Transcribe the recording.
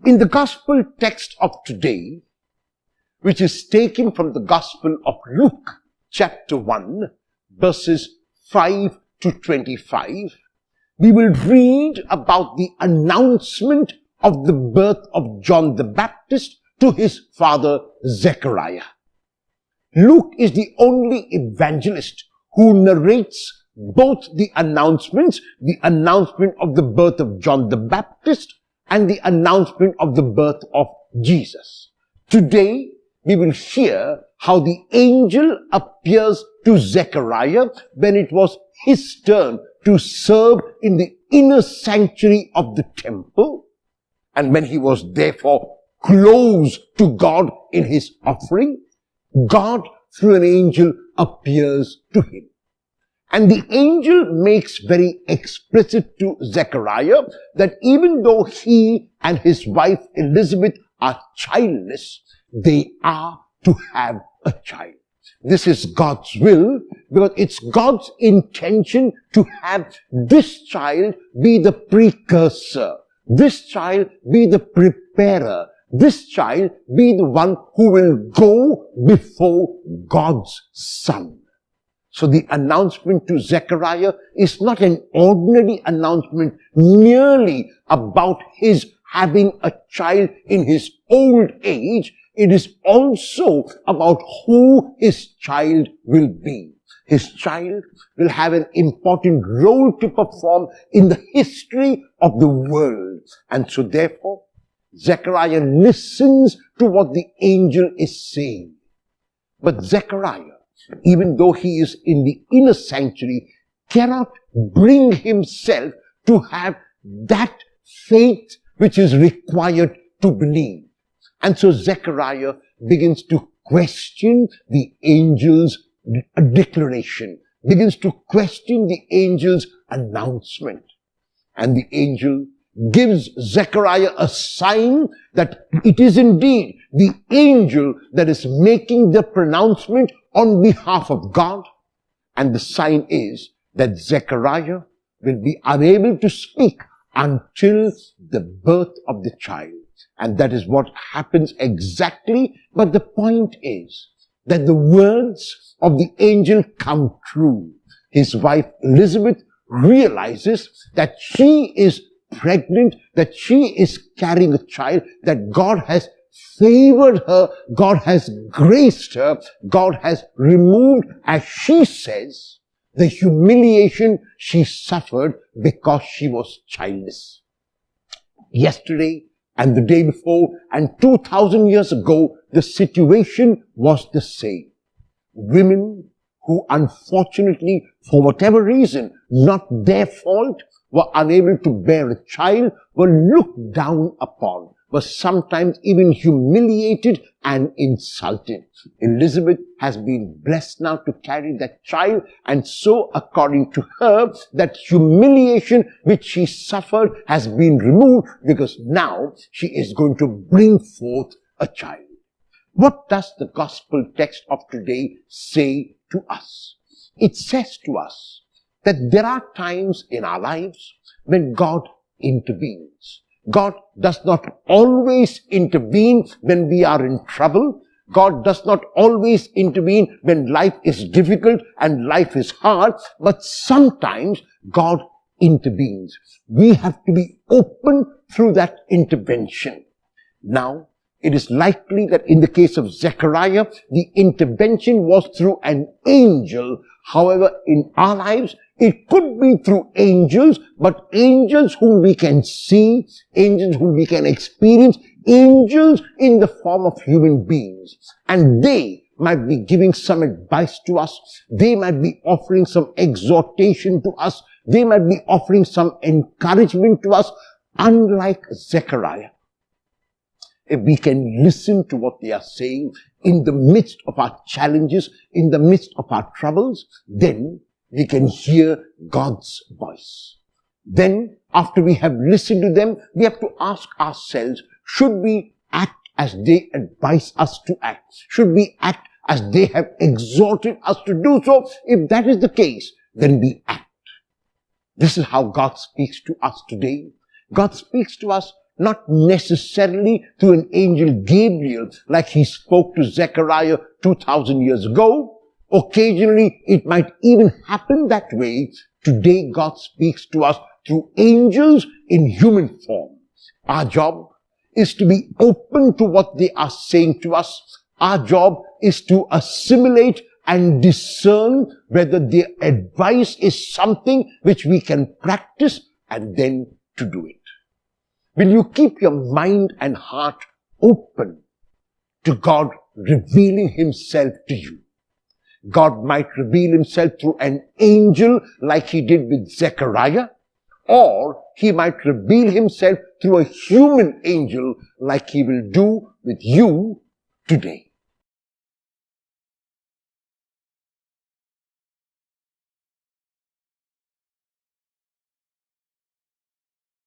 In the gospel text of today, which is taken from the Gospel of Luke, chapter 1, verses 5 to 25, we will read about the announcement of the birth of John the Baptist to his father Zechariah. Luke is the only evangelist who narrates both the announcement of the birth of John the Baptist and the announcement of the birth of Jesus. Today, we will hear how the angel appears to Zechariah when it was his turn to serve in the inner sanctuary of the temple, and when he was therefore close to God in his offering, God through an angel appears to him. And the angel makes very explicit to Zechariah that even though he and his wife Elizabeth are childless, they are to have a child. This is God's will, because it's God's intention to have this child be the precursor, this child be the preparer, this child be the one who will go before God's Son. So the announcement to Zechariah is not an ordinary announcement merely about his having a child in his old age. It is also about who his child will be. His child will have an important role to perform in the history of the world. And so therefore, Zechariah listens to what the angel is saying. But Zechariah, even though he is in the inner sanctuary, cannot bring himself to have that faith which is required to believe. And so Zechariah begins to question the angel's declaration, begins to question the angel's announcement. And the angel gives Zechariah a sign that it is indeed the angel that is making the pronouncement on behalf of God. And the sign is that Zechariah will be unable to speak until the birth of the child. And that is what happens exactly. But the point is that the words of the angel come true. His wife Elizabeth realizes that she is pregnant, that she is carrying a child, that God has favored her, God has graced her, God has removed, as she says, the humiliation she suffered because she was childless. Yesterday and the day before and 2,000 years ago, the situation was the same. Women who unfortunately, for whatever reason, not their fault, were unable to bear a child, were looked down upon, were sometimes even humiliated and insulted. Elizabeth has been blessed now to carry that child, and so according to her, that humiliation which she suffered has been removed, because now she is going to bring forth a child. What does the gospel text of today say to us? It says to us that there are times in our lives when God intervenes. God does not always intervene when we are in trouble. God does not always intervene when life is difficult and life is hard, but sometimes God intervenes. We have to be open through that intervention. Now, it is likely that in the case of Zechariah, the intervention was through an angel. However, in our lives, it could be through angels, but angels whom we can see, angels whom we can experience, angels in the form of human beings. And they might be giving some advice to us. They might be offering some exhortation to us. They might be offering some encouragement to us, unlike Zechariah. If we can listen to what they are saying in the midst of our challenges, in the midst of our troubles, then we can hear God's voice. Then, after we have listened to them, we have to ask ourselves, should we act as they advise us to act? Should we act as they have exhorted us to do so? If that is the case, then we act. This is how God speaks to us today. God speaks to us not necessarily through an angel Gabriel like he spoke to Zechariah 2000 years ago. Occasionally, it might even happen that way. Today, God speaks to us through angels in human forms. Our job is to be open to what they are saying to us. Our job is to assimilate and discern whether their advice is something which we can practice and then to do it. Will you keep your mind and heart open to God revealing himself to you? God might reveal himself through an angel like he did with Zechariah, or he might reveal himself through a human angel like he will do with you today.